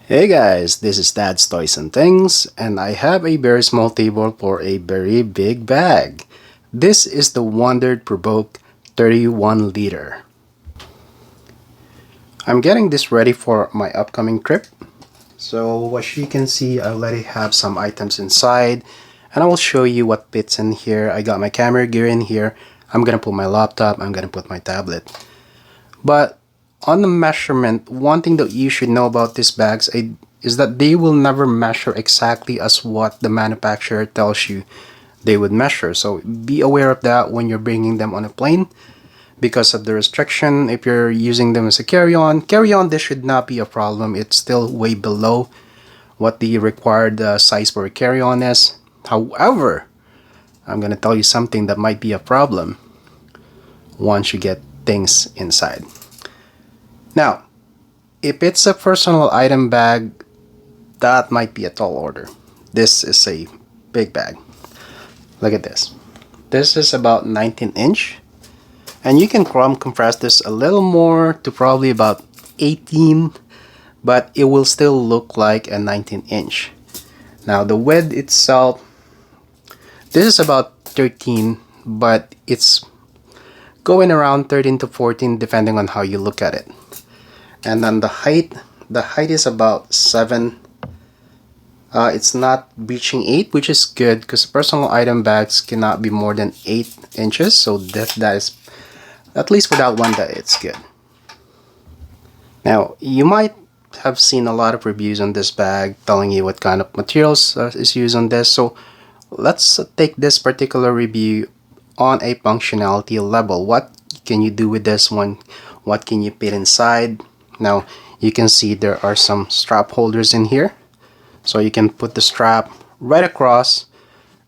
Hey guys, this is Dad's Toys and Things, and I have a very small table for a very big bag. This is the Wandrd PRVKE 31 liter. I'm getting this ready for my upcoming trip. So as you can see, I already have some items inside, and I will show you what fits in here. I got my camera gear in here. I'm gonna put my laptop, I'm gonna put my tablet. But on the measurement, one thing that you should know about these bags is that they will never measure exactly as what the manufacturer tells you they would measure. So be aware of that when you're bringing them on a plane because of the restriction. If you're using them as a carry-on, this should not be a problem. It's still way below what the required size for a carry-on is. However, I'm going to tell you something that might be a problem once you get things inside. Now, if it's a personal item bag, that might be a tall order. This is a big bag. Look at this. This is about 19 inch. And you can compress this a little more to probably about 18, but it will still look like a 19 inch. Now the width itself, this is about 13, but it's going around 13 to 14 depending on how you look at it. And then the height is about 7. It's not reaching 8, which is good because personal item bags cannot be more than 8 inches. So that is, at least without one, that it's good. Now you might have seen a lot of reviews on this bag telling you what kind of materials is used on this. So let's take this particular review on a functionality level. What can you do with this one? What can you fit inside? Now you can see there are some strap holders in here, so you can put the strap right across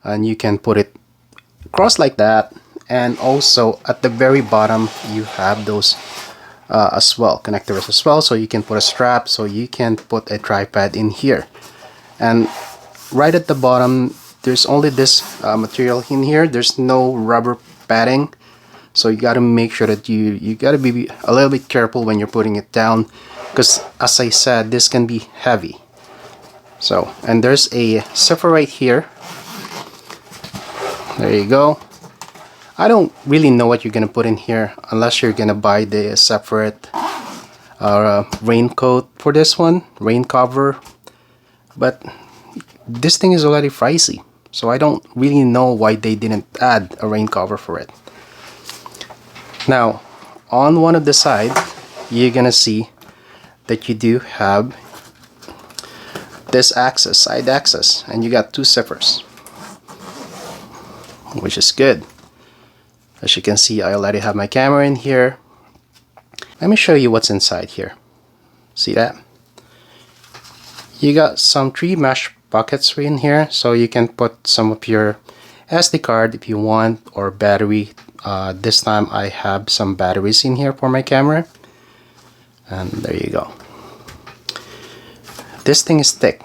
and you can put it across like that. And also at the very bottom you have those as well, connectors as well, so you can put a strap, so you can put a tripod in here. And right at the bottom there's only this material in here. There's no rubber padding, so you got to make sure that you got to be a little bit careful when you're putting it down, because as I said, this can be heavy. So, and there's a zipper right here. There you go. I don't really know what you're gonna put in here unless you're gonna buy the separate raincoat for this one, rain cover. But this thing is already pricey, so I don't really know why they didn't add a rain cover for it. Now, on one of the side, you're gonna see that you do have this access, side access, and you got 2 zippers, which is good. As you can see, I already have my camera in here. Let me show you what's inside here. See that? You got some 3 mesh pockets in here, so you can put some of your SD card if you want, or battery. This time I have some batteries in here for my camera. And there you go. This thing is thick.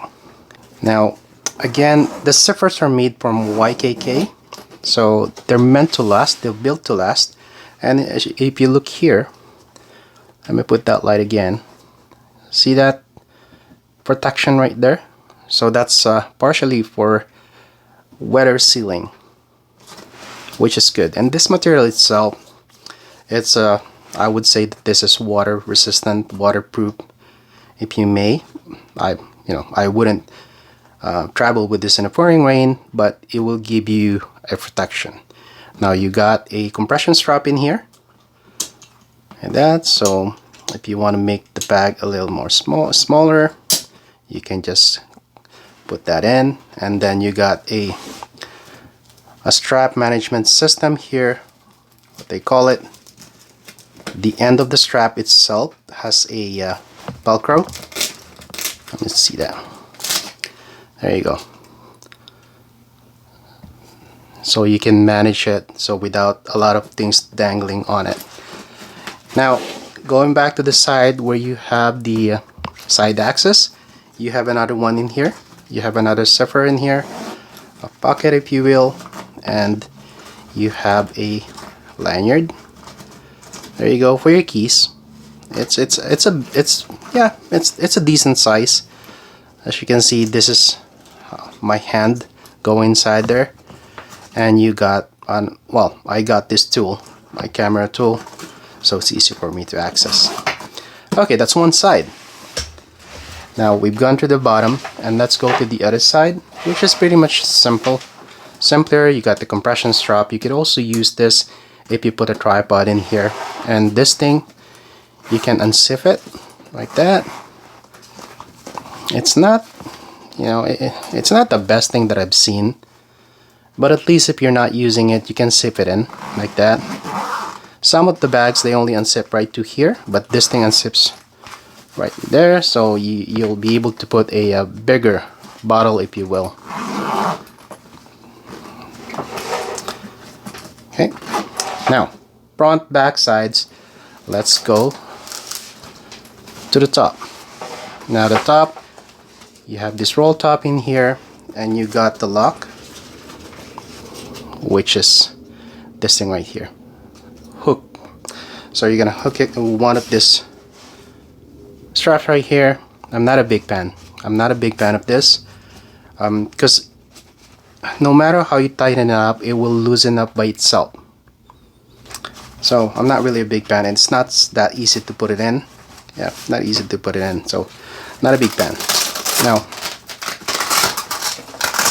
Now, again, the zippers are made from YKK. So they're meant to last, they're built to last. And if you look here, let me put that light again. See that protection right there? So that's partially for weather sealing, which is good. And this material itself, it's I would say that this is water resistant, waterproof. If you may, I wouldn't travel with this in a pouring rain, but it will give you a protection. Now you got a compression strap in here, and that, so if you want to make the bag a little more smaller, you can just put that in. And then you got a strap management system here, what they call it. The end of the strap itself has a Velcro. Let me see that. There you go. So you can manage it so without a lot of things dangling on it. Now, going back to the side where you have the side access, you have another one in here. You have another zipper in here, a pocket if you will, and you have a lanyard. There you go for your keys. It's a decent size. As you can see, this is my hand go inside there, and you got well, I got this tool, my camera tool, so it's easy for me to access. Okay, that's one side. Now we've gone to the bottom, and let's go to the other side, which is pretty much simpler. You got the compression strap. You could also use this if you put a tripod in here, and this thing, you can unzip it like that. It's not, you know, it's not the best thing that I've seen, but at least if you're not using it, you can zip it in like that. Some of the bags, they only unzip right to here, but this thing unzips right there, so you'll be able to put a bigger bottle, if you will. Okay, now front, back sides. Let's go to the top. Now the top, you have this roll top in here, and you got the lock, which is this thing right here, hook. So you're gonna hook it with one of this straps right here. I'm not a big fan. I'm not a big fan of this, because no matter how you tighten it up, it will loosen up by itself. So I'm not really a big fan. It's not that easy to put it in. Yeah, not easy to put it in. So not a big fan. Now,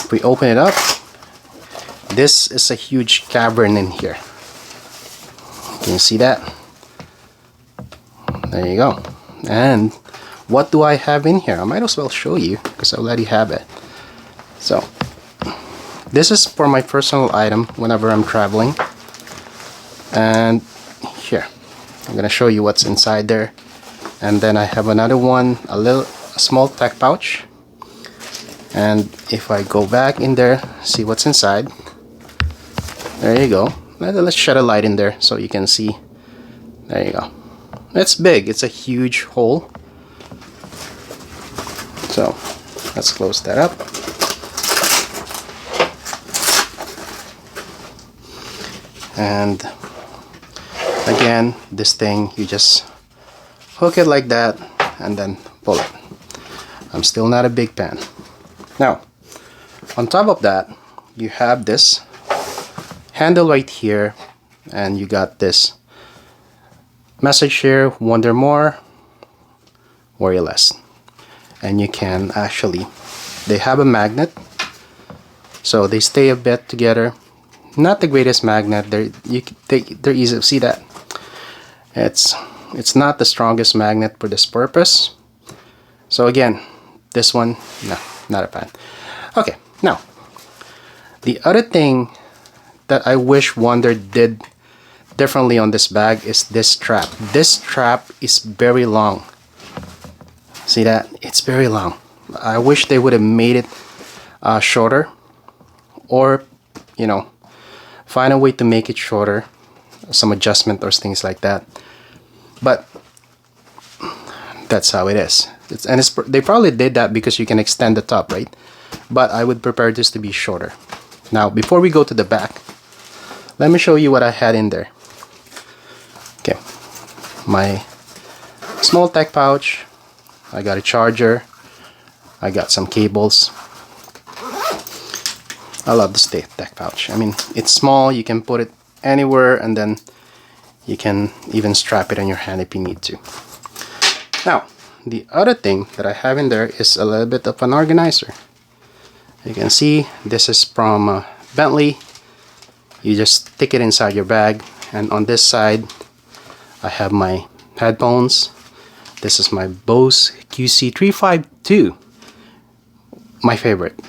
if we open it up, this is a huge cavern in here. Can you see that? There you go. And what do I have in here? I might as well show you because I already have it. So this is for my personal item whenever I'm traveling. And here, I'm gonna show you what's inside there. And then I have another one, a small tech pouch. And if I go back in there, see what's inside. There you go. Let's shed a light in there so you can see. There you go. It's big. It's a huge hole. So let's close that up. And again, this thing, you just hook it like that and then pull it. I'm still not a big fan. Now, on top of that, you have this handle right here, and you got this message here: wonder more, worry less. And you can actually, they have a magnet, so they stay a bit together. Not the greatest magnet. They're easy to see that. It's not the strongest magnet for this purpose. So again, this one, no, not a fan. Okay, now the other thing that I wish Wandrd did differently on this bag is this strap. This strap is very long. See that? It's very long. I wish they would have made it shorter, or you know, find a way to make it shorter, some adjustment or things like that. But that's how it is. They probably did that because you can extend the top, right? But I would prefer this to be shorter. Now, before we go to the back, let me show you what I had in there. Okay, my small tech pouch. I got a charger. I got some cables. I love this tech pouch. I mean, it's small. You can put it anywhere, and then you can even strap it on your hand if you need to. Now, the other thing that I have in there is a little bit of an organizer. You can see this is from Bentley. You just stick it inside your bag, and on this side I have my headphones. This is my Bose QC352, my favorite.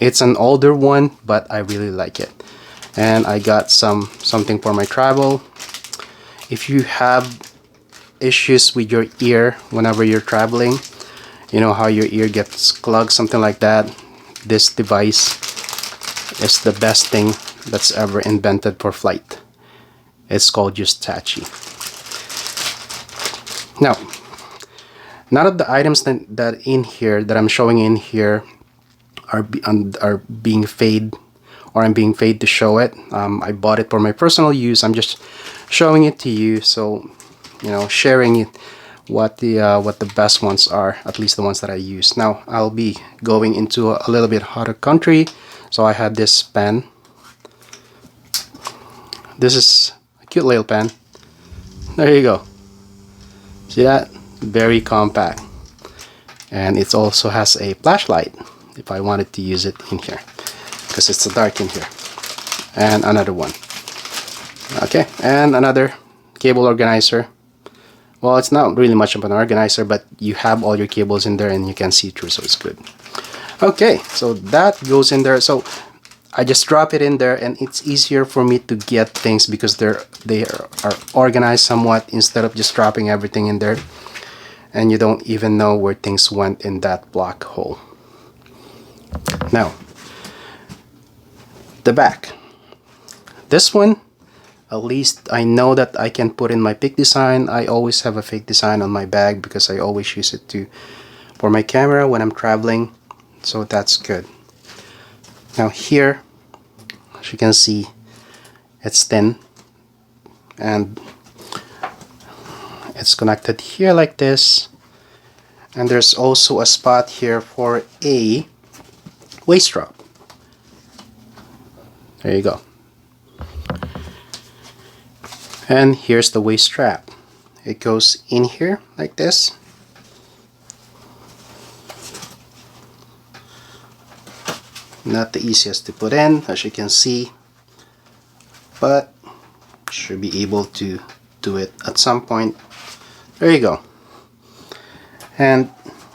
It's an older one, but I really like it. And I got something for my travel. If you have issues with your ear whenever you're traveling, you know how your ear gets clogged, something like that, this device is the best thing that's ever invented for flight. It's called Justachi. Now, none of the items that in here that I'm showing in here are being fade, or I'm being paid to show it. I bought it for my personal use. I'm just showing it to you, so you know, sharing it what the best ones are, at least the ones that I use. Now I'll be going into a little bit hotter country, so I have this pen. This is a cute little pen. There you go. See that? Very compact. And it also has a flashlight if I wanted to use it in here, because it's so dark in here. And another one. Okay, and another cable organizer. Well, it's not really much of an organizer, but you have all your cables in there and you can see through, so it's good. Okay, so that goes in there. So I just drop it in there, and it's easier for me to get things because they are organized somewhat, instead of just dropping everything in there and you don't even know where things went in that black hole. Now, the back. This one, at least I know that I can put in my fake design. I always have a fake design on my bag because I always use it for my camera when I'm traveling, so that's good. Now here, as you can see, it's thin and it's connected here like this, and there's also a spot here for a waist strap. There you go. And here's the waist strap. It goes in here like this. Not the easiest to put in, as you can see, but should be able to do it at some point. There you go. And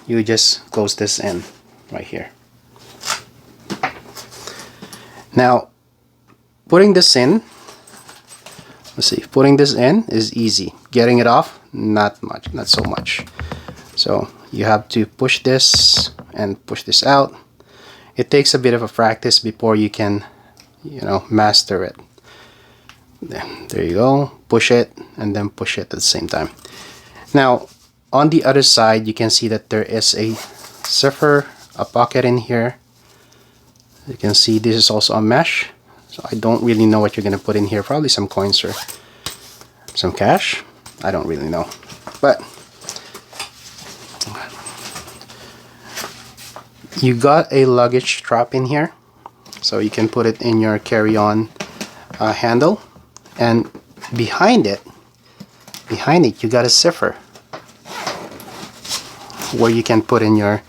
you just close this in right here. Now, putting this in, let's see, putting this in is easy. Getting it off, not so much. So you have to push this and push this out. It takes a bit of a practice before you can, master it. There you go. Push it and then push it at the same time. Now, on the other side, you can see that there is a zipper, a pocket in here. You can see this is also a mesh. So I don't really know what you're going to put in here. Probably some coins or some cash. I don't really know. But you got a luggage strap in here, so you can put it in your carry-on handle. And behind it you got a zipper where you can put in your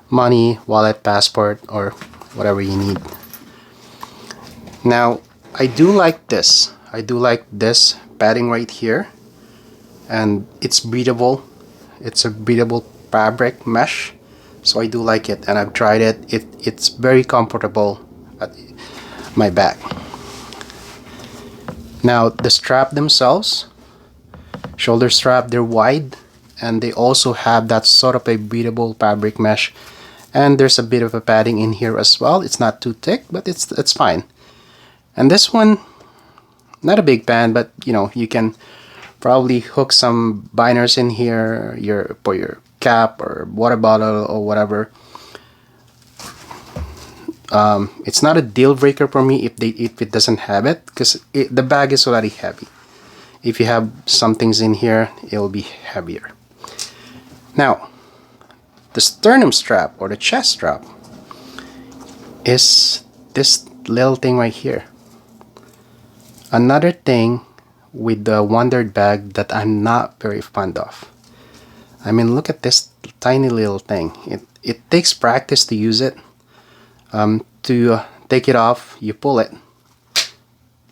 money, wallet, passport, or whatever you need. Now, I do like this. I do like this padding right here, and it's breathable. It's a breathable fabric mesh, so I do like it, and I've tried it. It's very comfortable at my back. Now, the strap themselves, shoulder strap, they're wide, and they also have that sort of a breathable fabric mesh, and there's a bit of a padding in here as well. It's not too thick, but it's fine. And this one, not a big pan, but you can probably hook some binders in here, for your cap or water bottle or whatever. It's not a deal breaker for me if it doesn't have it, because the bag is already heavy. If you have some things in here, it will be heavier. Now, the sternum strap or the chest strap is this little thing right here. Another thing with the Wandrd bag that I'm not very fond of. I mean, look at this tiny little thing. It takes practice to use it. To take it off, you pull it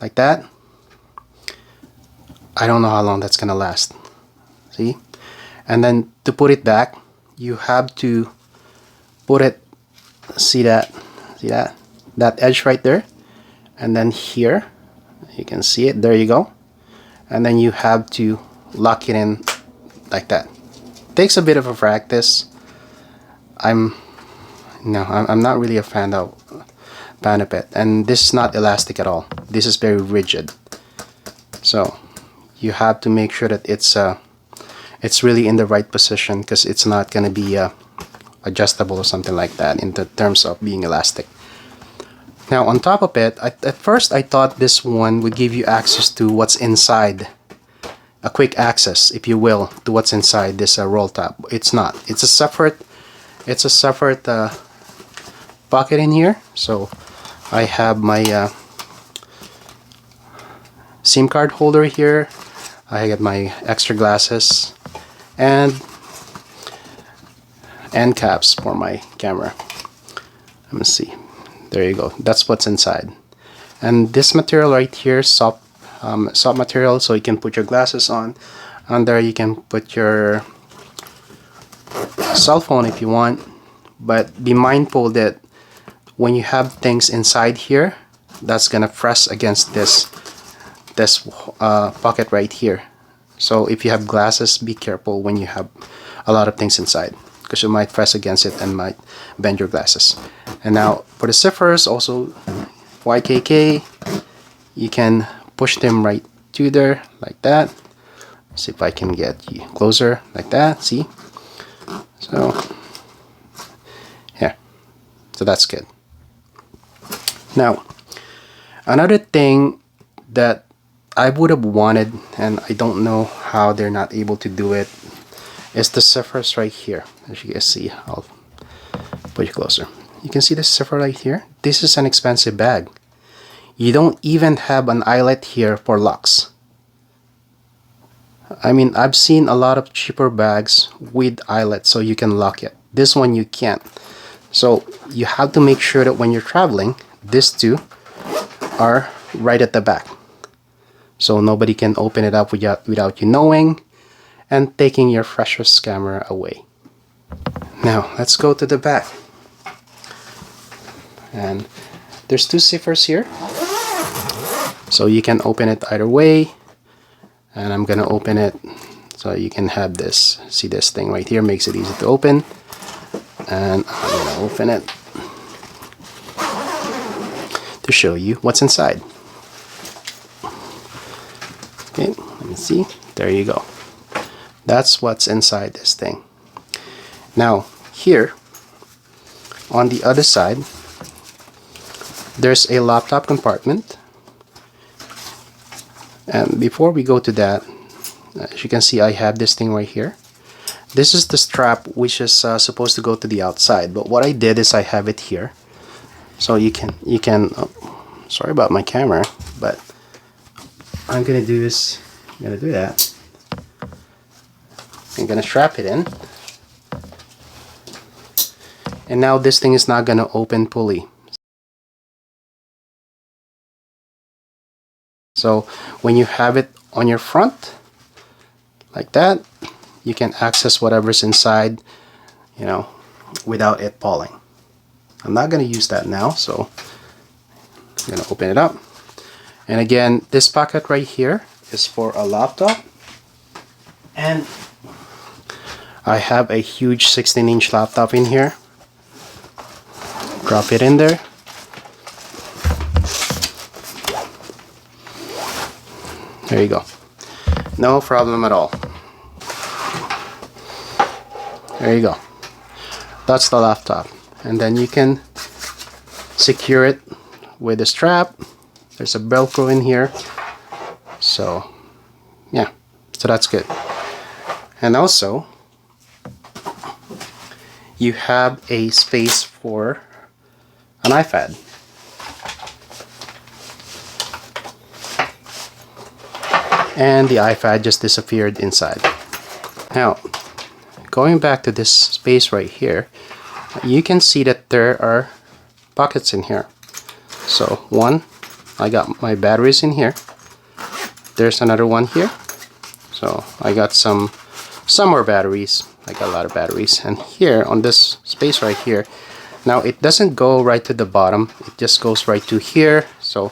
like that. I don't know how long that's gonna last. See? And then to put it back, you have to put it, see that edge right there, and then here you can see it. There you go. And then you have to lock it in like that. Takes a bit of a practice. I'm not really a fan of it, and this is not elastic at all. This is very rigid, so you have to make sure that it's really in the right position, because it's not going to be adjustable or something like that in the terms of being elastic. Now, on top of it, at first I thought this one would give you access to what's inside a quick access, if you will, to what's inside this roll tab. It's not. It's a separate pocket in here. So I have my SIM card holder here. I got my extra glasses and end caps for my camera. Let me see. There you go. That's what's inside. And this material right here, soft material, so you can put your glasses on. On there you can put your cell phone if you want. But be mindful that when you have things inside here, that's gonna press against this pocket right here. So if you have glasses, be careful when you have a lot of things inside, because you might press against it and might bend your glasses. And now for the zippers, also YKK, you can push them right to there like that. See if I can get you closer like that. See? So yeah, so that's good. Now another thing that I would have wanted, and I don't know how they're not able to do it, is the zippers right here. As you guys see, I'll put you closer. You can see the zipper right here. This is an expensive bag. You don't even have an eyelet here for locks. I mean, I've seen a lot of cheaper bags with eyelets so you can lock it. This one you can't. So you have to make sure that when you're traveling, these two are right at the back, so nobody can open it up without you knowing and taking your precious camera away. Now let's go to the back. And there's two zippers here, so you can open it either way. And I'm gonna open it so you can have this. See, this thing right here makes it easy to open. And I'm gonna open it to show you what's inside. Okay, let me see. There you go. That's what's inside this thing. Now here on the other side, there's a laptop compartment. And before we go to that, as you can see, I have this thing right here. This is the strap, which is supposed to go to the outside, but what I did is I have it here, so you can oh, sorry about my camera, but I'm gonna do this. I'm gonna do that. I'm gonna strap it in, and now this thing is not gonna open fully. So when you have it on your front like that, you can access whatever's inside, you know, without it falling. I'm not going to use that now, so I'm going to open it up. And again, this pocket right here is for a laptop. And I have a huge 16-inch laptop in here. Drop it in there. There you go. No problem at all. There you go. That's the laptop. And then you can secure it with a strap. There's a Velcro in here. So yeah, so that's good. And also you have a space for an iPad. And the iPad just disappeared inside. Now, going back to this space right here, you can see that there are pockets in here. So one, I got my batteries in here. There's another one here. So I got some more batteries. I got a lot of batteries. And here on this space right here, now it doesn't go right to the bottom. It just goes right to here. So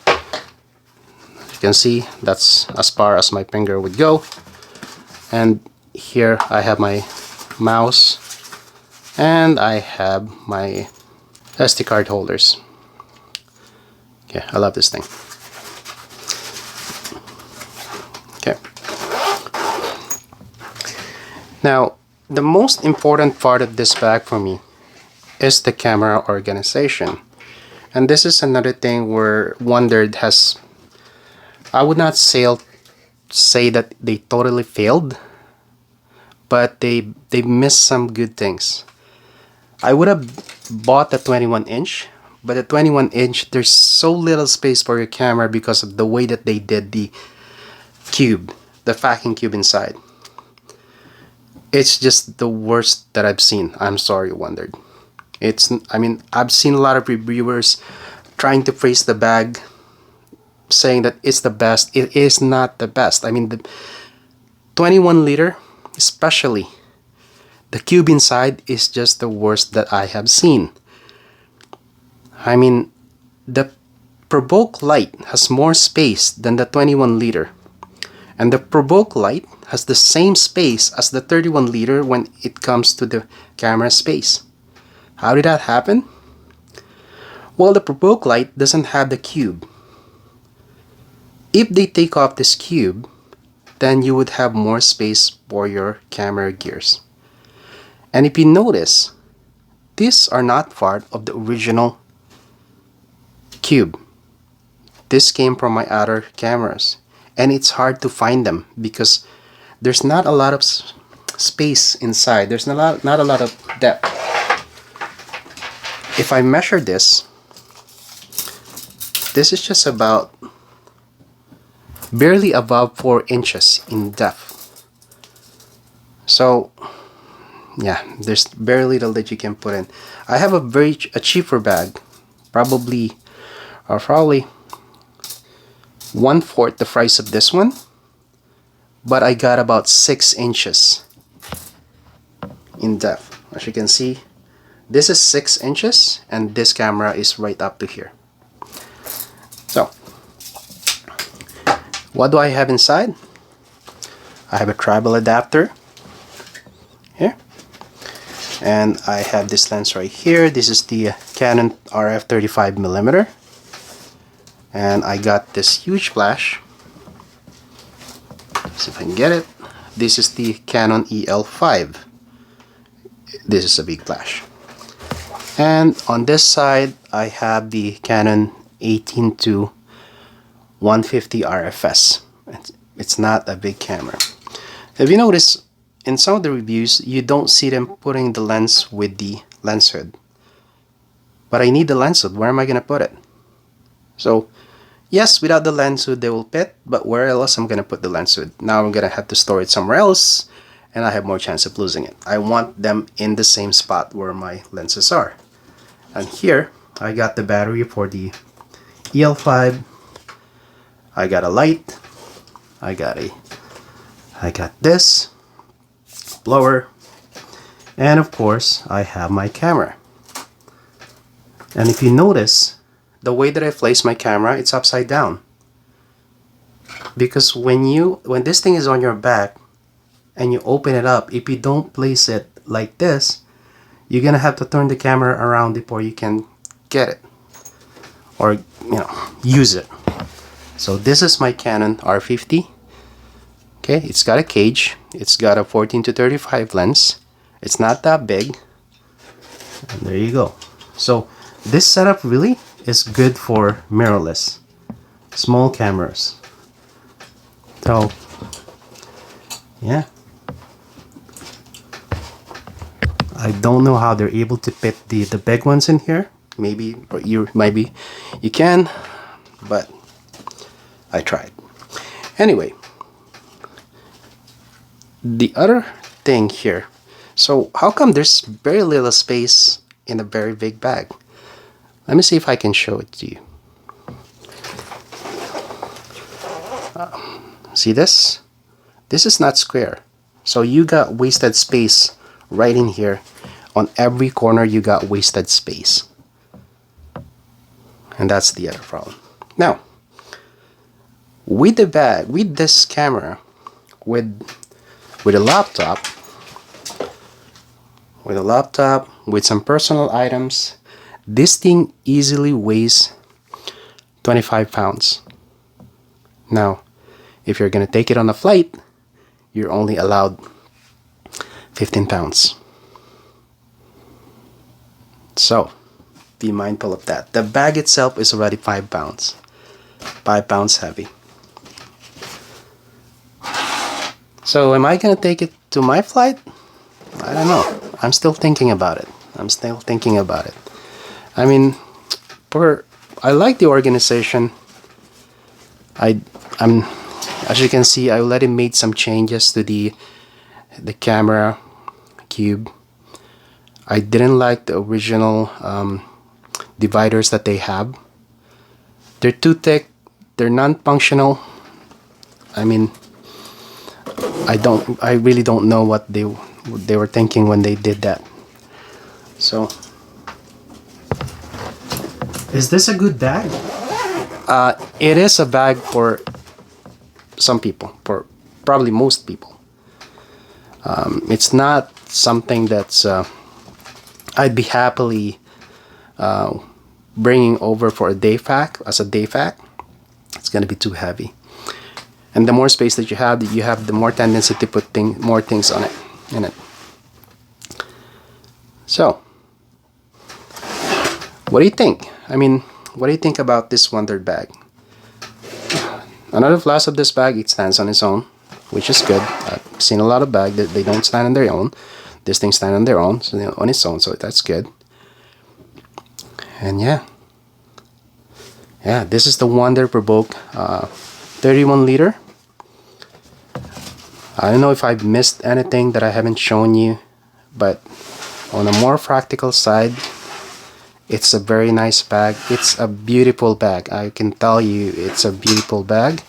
you can see that's as far as my finger would go. And here I have my mouse and I have my SD card holders. Okay, I love this thing. Okay. Now, the most important part of this bag for me is the camera organization. And this is another thing where Wandrd has, I would not say say that they totally failed, but they missed some good things. I would have bought the 21-inch, but the 21-inch, there's so little space for your camera because of the way that they did the cube, the packing cube inside. It's just the worst that I've seen. I'm sorry, Wandrd. I mean, I've seen a lot of reviewers trying to praise the bag, saying that it's the best. It is not the best. I mean, the 21 liter, especially the cube inside, is just the worst that I have seen. I mean, the Provoke Lite has more space than the 21 liter, and the Provoke Lite has the same space as the 31 liter when it comes to the camera space. How did that happen? Well, the Provoke Lite doesn't have the cube. If they take off this cube, then you would have more space for your camera gears. And if you notice, these are not part of the original cube. This came from my other cameras, and it's hard to find them because there's not a lot of space inside. There's not a lot of depth. If I measure this is just about barely above 4 inches in depth. So yeah, there's very little that you can put in. I have a cheaper bag, probably 1/4 the price of this one, but I got about 6 inches in depth. As you can see, this is 6 inches, and this camera is right up to here. So, what do I have inside? I have a tribal adapter here, and I have this lens right here. This is the Canon RF 35mm, and I got this huge flash. See if I can get it. This is the Canon EL5. This is a big flash. And on this side, I have the Canon 18-150 RFS. It's not a big camera. If you notice, in some of the reviews, you don't see them putting the lens with the lens hood. But I need the lens hood. Where am I going to put it? So, yes, without the lens hood, they will fit. But where else I'm going to put the lens hood? Now I'm going to have to store it somewhere else, and I have more chance of losing it. I want them in the same spot where my lenses are. And here, I got the battery for the EL5. I got a light. I got this blower, and of course I have my camera. And if you notice, the way that I place my camera, it's upside down, because when this thing is on your back and you open it up, if you don't place it like this, you're gonna have to turn the camera around before you can get it or use it. So this is my Canon R50. Okay, it's got a cage. It's got a 14-35 lens. It's not that big. And there you go. So this setup really is good for mirrorless small cameras. So yeah, I don't know how they're able to fit the big ones in here. Maybe you can, but I tried. Anyway, the other thing here, so how come there's very little space in a very big bag? Let me see if I can show it to you. See this? This is not square, so you got wasted space right in here. On every corner you got wasted space, and that's the other problem. Now, with the bag, with this camera, with a laptop, with some personal items, this thing easily weighs 25 pounds. Now, if you're gonna take it on a flight, you're only allowed 15 pounds. So, be mindful of that. The bag itself is already 5 pounds. 5 pounds heavy. So am I gonna take it to my flight? I don't know. I'm still thinking about it. I mean, I like the organization. I'm as you can see, I already made some changes to the camera cube. I didn't like the original dividers that they have. They're too thick. They're non-functional. I mean, I really don't know what they were thinking when they did that. So, is this a good bag? It is a bag for some people, for probably most people. It's not something that's I'd be happily bringing over for a day pack. As a day pack, it's gonna be too heavy, and the more space that you have, the more tendency to put more things on it in it. So, what do you think? I mean, what do you think about this Wandrd bag? Another plus of this bag, it stands on its own, which is good. I've seen a lot of bags that they don't stand on their own. This thing stands on their own, so on its own, so that's good. And yeah, this is the Wandrd PRVKE 31 liter. I don't know if I've missed anything that I haven't shown you, but on a more practical side, it's a very nice bag. It's a beautiful bag. I can tell you, it's a beautiful bag.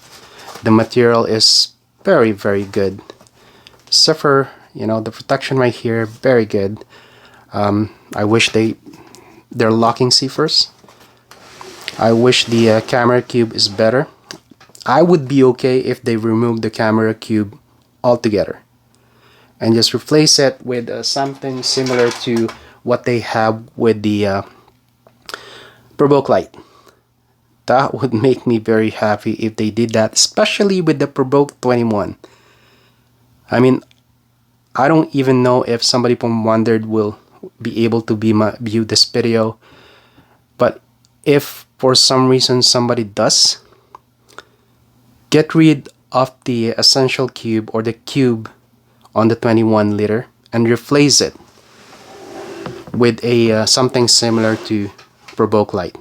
The material is very, very good. Except for, the protection right here, very good. I wish they're locking zippers. I wish the camera cube is better. I would be okay if they remove the camera cube altogether and just replace it with something similar to what they have with the PRVKE Lite. That would make me very happy if they did that, especially with the PRVKE 21. I mean, I don't even know if somebody from Wandrd will be able to view this video, but if for some reason somebody does, get rid of the essential cube or the cube on the 21 liter and replace it with a something similar to PRVKE Lite.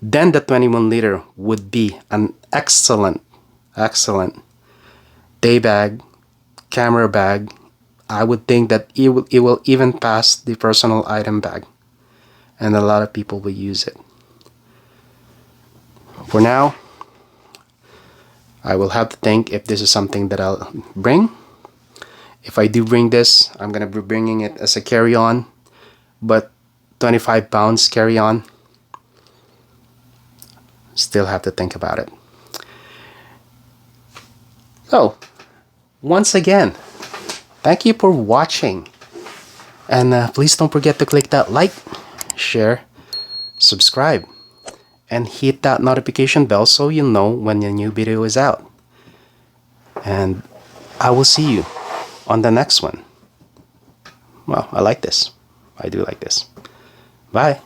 Then the 21 liter would be an excellent day bag, camera bag. I would think that it will even pass the personal item bag, and a lot of people will use it. For now, I will have to think if this is something that I'll bring. If I do bring this, I'm gonna be bringing it as a carry-on, but 25 pounds carry-on. Still have to think about it. So, once again, thank you for watching, and please don't forget to click that like, share, subscribe, and hit that notification bell so you'll know when a new video is out. And I will see you on the next one. Well, I like this. I do like this. Bye.